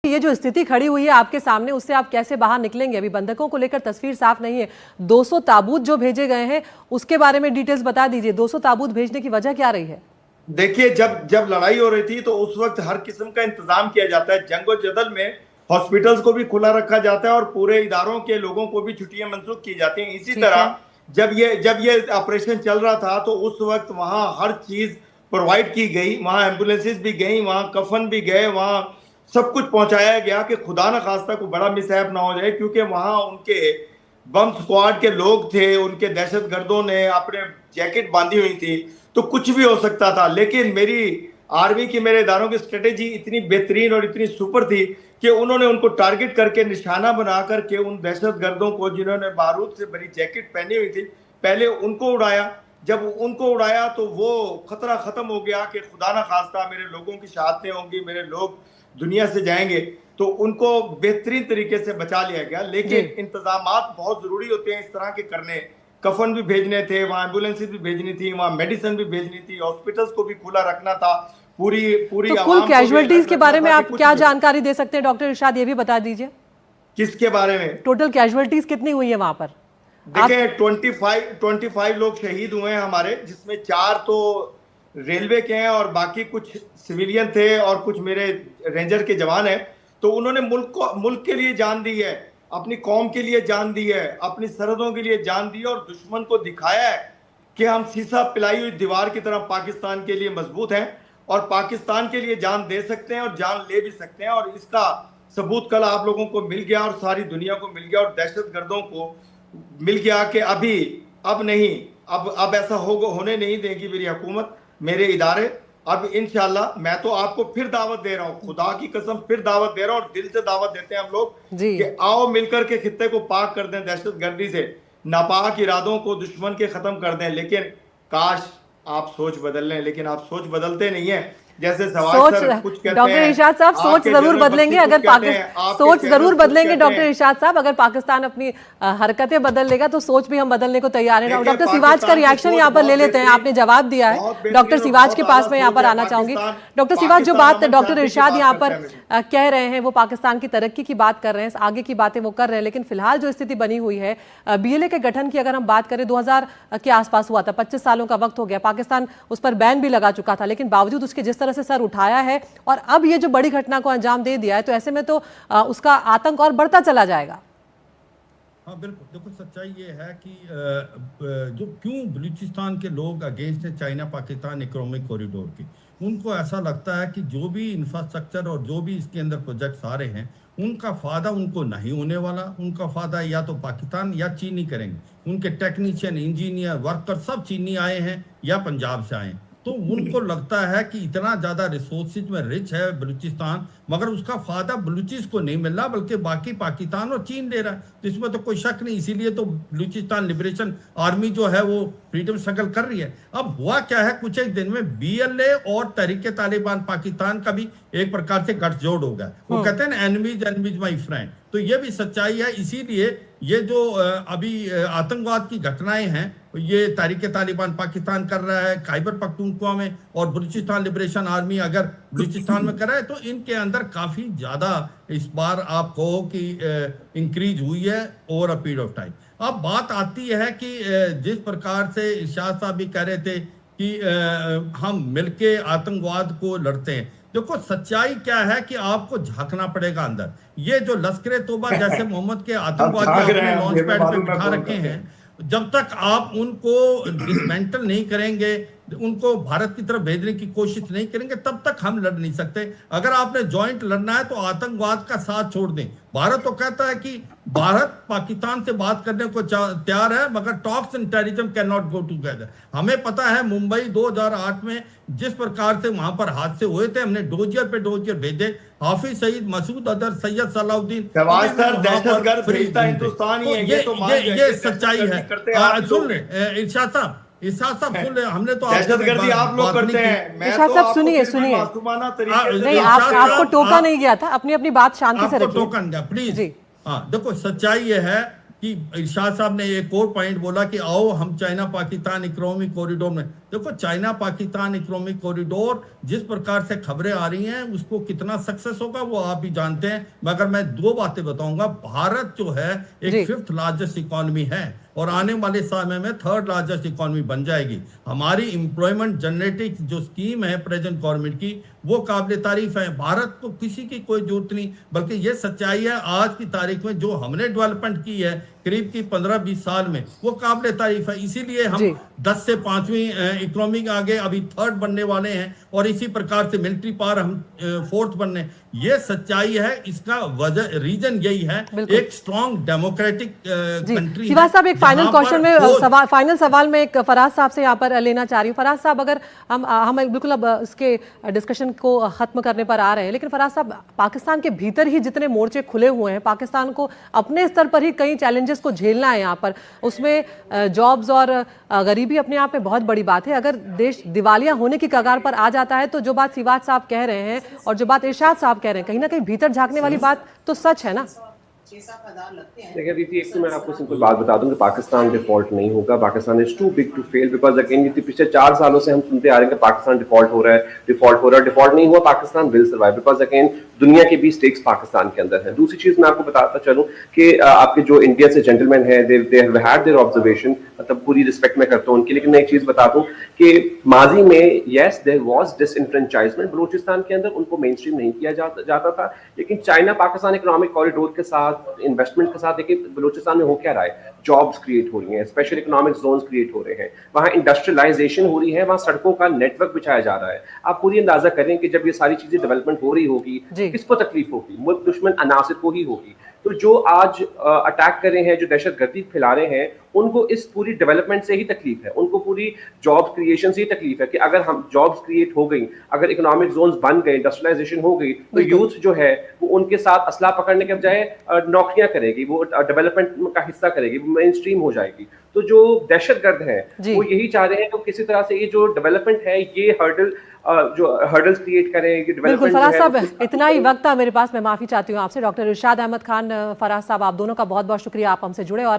ये जो स्थिति खड़ी हुई है आपके सामने, उससे आप कैसे बाहर निकलेंगे? अभी बंधकों को लेकर तस्वीर साफ नहीं है। 200 ताबूत जो भेजे गए हैं उसके बारे में डिटेल्स बता दीजिए। 200 ताबूत भेजने की वजह क्या रही है? देखिए, जब लड़ाई हो रही थी तो उस वक्त हर किस्म का इंतजाम किया जाता है। जंग और जदल में हॉस्पिटल्स को भी खुला रखा जाता है और पूरे इदारों के लोगों को भी छुट्टियां मंसूख की जाती हैं। इसी तरह जब ये ऑपरेशन चल रहा था तो उस वक्त वहां हर चीज प्रोवाइड की गई। वहां एम्बुलेंसेज भी गई, वहां कफन भी गए, वहां सब कुछ पहुंचाया गया कि खुदा न खास्ता को बड़ा मिसहैप ना हो जाए, क्योंकि वहां उनके बम स्क्वाड के लोग थे, उनके दहशतगर्दों ने अपने जैकेट बांधी हुई थी, तो कुछ भी हो सकता था। लेकिन मेरी आर्मी की, मेरे इदारों की स्ट्रेटेजी इतनी बेहतरीन और इतनी सुपर थी कि उन्होंने उनको टारगेट करके, निशाना बना करके उन दहशतगर्दों को जिन्होंने बारूद से भरी जैकेट पहनी हुई थी, पहले उनको उड़ाया। जब उनको उड़ाया तो वो खतरा खत्म हो गया कि खुदा ना खास्ता मेरे लोगों की शहादतें होंगी, मेरे लोग दुनिया से जाएंगे, तो उनको बेहतरीन तरीके से बचा लिया गया। लेकिन इंतजामात बहुत जरूरी होते हैं इस तरह के करने। कफन भी भेजने थे, वहां एम्बुलेंसेज भी भेजनी थी, वहां मेडिसिन भी भेजनी थी, हॉस्पिटल्स को भी खुला रखना था। पूरी तो कुल कैजुअल्टीज के बारे में आप क्या जानकारी दे सकते हैं डॉक्टर इरशाद, ये भी बता दीजिए। किसके बारे में? टोटल कैजुअल्टीज कितनी हुई है वहां पर? देखिए, 25 लोग शहीद हुए हैं हमारे, जिसमें 4 तो रेलवे के हैं और बाकी कुछ सिविलियन थे और कुछ मेरे रेंजर के जवान हैं। तो उन्होंने मुल्क के लिए जान दी है, अपनी कौम के लिए जान दी है, अपनी सरहदों के लिए जान दी है और दुश्मन को दिखाया है कि हम सीसा पिलाई हुई दीवार की तरह पाकिस्तान के लिए मजबूत हैं और पाकिस्तान के लिए जान दे सकते हैं और जान ले भी सकते हैं। और इसका सबूत कल आप लोगों को मिल गया और सारी दुनिया को मिल गया और दहशतगर्दों को मिल गया कि अब नहीं, अब ऐसा होने नहीं देगी मेरी हुकूमत, मेरे इदारे। अब इंशाल्लाह मैं तो आपको फिर दावत दे रहा हूँ, खुदा की कसम फिर दावत दे रहा हूँ और दिल से दावत देते हैं हम लोग कि आओ मिलकर के खित्ते को पाक कर दें दहशतगर्दी से, नापाक इरादों को दुश्मन के खत्म कर दें। लेकिन काश आप सोच बदल लें, लेकिन आप सोच बदलते नहीं है। जैसे डॉक्टर इरशाद साहब सोच जरूर बदलेंगे अगर सोच जरूर बदलेंगे डॉक्टर इरशाद साहब, अगर पाकिस्तान अपनी हरकतें बदल लेगा तो सोच भी हम बदलने को तैयार हैं। डॉक्टर सिवाज का रिएक्शन यहाँ पर ले लेते हैं, आपने जवाब दिया है। डॉक्टर सिवाज के पास मैं यहाँ पर आना चाहूंगी। डॉक्टर सिवाज, जो बात डॉक्टर इरशाद यहाँ पर कह रहे हैं वो पाकिस्तान की तरक्की की बात कर रहे हैं, आगे की बातें वो कर रहे हैं, लेकिन फिलहाल जो स्थिति बनी हुई है, BLA के गठन की अगर हम बात करें 2000 के आसपास हुआ था, 25 सालों का वक्त हो गया, पाकिस्तान उस पर बैन भी लगा चुका था, लेकिन बावजूद उसके जिस से सर उठाया है और अब ये जो बड़ी घटना को अंजाम दे दिया है, तो ऐसे में तो उसका आतंक और बढ़ता चला जाएगा। हाँ बिल्कुल, देखो सच्चाई ये है कि जो क्यों बलूचिस्तान के लोग अगेंस्ट है चाइना पाकिस्तान इकोनॉमिक कॉरिडोर के, उनको ऐसा लगता है कि जो भी इंफ्रास्ट्रक्चर और जो भी इसके अंदर प्रोजेक्ट्स आ रहे हैं उनका फायदा उनको नहीं होने वाला। उनका फायदा या तो पाकिस्तान या चीनी करेंगे। उनके टेक्नीशियन, इंजीनियर, वर्कर सब चीनी आए हैं या पंजाब से आए हैं, तो उनको लगता है कि इतना ज्यादा रिसोर्सेज में रिच है बलूचिस्तान, मगर उसका फायदा बलूचिस को नहीं मिल रहा बल्कि बाकी पाकिस्तान और चीन ले रहा है। तो इसमें तो कोई शक नहीं, इसीलिए तो बलूचिस्तान लिबरेशन आर्मी जो है वो फ्रीडम स्ट्रगल कर रही है। अब हुआ क्या है, कुछ एक दिन में BLA और तहरीके तालिबान पाकिस्तान का भी एक प्रकार से गठजोड़ हो गया। वो कहते हैं ना, एनिमीज माय फ्रेंड, तो ये भी सच्चाई है। इसीलिए ये जो अभी आतंकवाद की घटनाएं हैं ये तहरीके तालिबान पाकिस्तान कर रहा है खैबर पख्तूनख्वा में, और बलूचिस्तान लिबरेशन आर्मी अगर बलूचिस्तान में कर रहा है, तो इनके अंदर काफी ज्यादा इस बार आप कहो कि इंक्रीज हुई है over a period of time. अब बात आती है कि जिस प्रकार से इरशाद साहब भी कह रहे थे कि हम मिलके आतंकवाद को लड़ते हैं, देखो सच्चाई क्या है कि आपको झांकना पड़ेगा अंदर। ये जो लश्कर तोबा जैसे मोहम्मद के आतंकवादी अपने लॉन्च पैड पे बिठा रखे हैं, जब तक आप उनको डिसमेंटल नहीं करेंगे, उनको भारत की तरफ भेजने की कोशिश नहीं करेंगे, तब तक हम लड़ नहीं सकते। अगर आपने जॉइंट लड़ना है तो आतंकवाद का साथ छोड़ दें। भारत तो कहता है कि भारत पाकिस्तान से बात करने को तैयार है, मगर talks and terrorism can not go together. हमें पता है मुंबई 2008 में जिस प्रकार से वहां पर हादसे हुए थे, हमने डोजियर पे डोजियर भेजे, हाफिज सईद, मसूद अजहर, सैयद सलाउद्दीन, ये सच्चाई है। सुन ले इरशाद साहब, सुन ले, हमने तो दहशतगर्दी आप लोग करते हैं। इरशाद साहब सुनिए नहीं, आपको टोका नहीं गया था, अपनी अपनी बात शांति से रखिए। टोकन गया प्लीज। हाँ देखो सच्चाई ये है कि इरशाद साहब ने एक और पॉइंट बोला कि आओ हम चाइना पाकिस्तान इकोनॉमिक कॉरिडोर में, देखो चाइना पाकिस्तान इकोनॉमिक कॉरिडोर जिस प्रकार से खबरें आ रही हैं उसको कितना सक्सेस होगा वो आप भी जानते हैं, मगर मैं दो बातें बताऊंगा। भारत जो है जी। एक 5th लार्जेस्ट इकोनॉमी है और आने वाले समय में 3rd लार्जेस्ट इकोनॉमी बन जाएगी। हमारी एम्प्लॉयमेंट जनरेटिंग जो स्कीम है प्रेजेंट गवर्नमेंट की वो काबिल तारीफ है। भारत को किसी की कोई जरूरत नहीं, बल्कि ये सच्चाई है आज की तारीख में जो हमने डेवलपमेंट की है करीब की 15-20 साल में वो काबिल तारीफ है। इसीलिए हम जी। 10 से 5वीं इकोनॉमी के आगे अभी 3rd बनने वाले हैं और इसी प्रकार से मिलिट्री पावर हम 4th बनने। ये सच्चाई है, इसका वजह रीजन यही है, बिल्कुल। एक स्ट्रॉन्ग डेमोक्रेटिक कंट्री। शिवाज साहब, एक फाइनल क्वेश्चन में फाइनल सवाल में एक फराज साहब से यहाँ पर लेना चाह रही हूँ। फराज साहब, अगर हम बिल्कुल अब इसके डिस्कशन को खत्म करने पर आ रहे हैं, लेकिन फराज साहब, पाकिस्तान के भीतर ही जितने मोर्चे खुले हुए हैं, पाकिस्तान को अपने स्तर पर ही कई चैलेंजेस को झेलना है यहाँ पर, उसमें जॉब्स और गरीबी अपने आप में बहुत बड़ी बात है। अगर देश दिवालिया होने की कगार पर आ जाता है तो जो बात शिवाज साहब कह रहे हैं और जो बात इरशाद साहब कह रहे हैं, कहीं ना कहीं भीतर झांकने वाली बात तो सच है ना। देखिए दीदी, एक तो मैं आपको सिंपल बात बता दूं कि पाकिस्तान डिफॉल्ट नहीं होगा। Pakistan is too big to fail, because again ये पिछले 4 सालों से हम सुनते आ रहे हैं कि पाकिस्तान डिफॉल्ट हो रहा है, डिफॉल्ट नहीं हुआ। Pakistan will survive because again दुनिया के भी स्टेक्स पाकिस्तान के अंदर है। दूसरी चीज मैं आपको बताता चलूं कि आपके जो इंडिया से जेंटलमैन है, they have had there observation, मतलब पूरी रिस्पेक्ट मैं करता हूं उनकी, लेकिन मैं एक चीज बता दूं कि माजी में yes there was disenfranchisement Balochistan के अंदर, उनको मेन स्ट्रीम नहीं किया जाता था। लेकिन चाइना पाकिस्तान इकोनॉमिक कॉरिडोर के साथ, इन्वेस्टमेंट के साथ देखिए बलूचिस्तान में हो क्या रहा है, जॉब्स क्रिएट हो रही हैं, स्पेशल इकोनॉमिक जोन्स क्रिएट हो रहे हैं, वहां इंडस्ट्रियलाइजेशन हो रही है, वहां सड़कों का नेटवर्क बिछाया जा रहा है। आप पूरी अंदाजा करें कि जब ये सारी चीजें डेवलपमेंट हो रही होगी, किसको तकलीफ होगी? मुल्क दुश्मन अनासिर को ही होगी। तो जो आज अटैक कर रहे हैं, जो दहशतगर्दी फैला रहे हैं, उनको इस पूरी डेवलपमेंट से ही तकलीफ है, उनको पूरी जॉब क्रिएशन से ही तकलीफ है कि अगर हम जॉब्स क्रिएट हो गई, अगर इकोनॉमिक जोन्स बन गए, इंडस्ट्रियलाइजेशन हो गई, तो यूथ जो है वो उनके साथ असला पकड़ने के बजाय नौकरियां करेगी, वो डेवलपमेंट का हिस्सा करेगी, वो मेन स्ट्रीम हो जाएगी। तो जो दहशतगर्द हैं वो यही चाह रहे हैं कि किसी तरह से ये जो डेवलपमेंट है, ये हर्डल्स क्रिएट करें, ये बिल्कुल। फराज साहब, इतना ही वक्त था मेरे पास, मैं माफी चाहती हूँ आपसे। डॉक्टर इरशाद अहमद खान, फराज साहब, आप दोनों का बहुत बहुत शुक्रिया, आप हमसे जुड़े और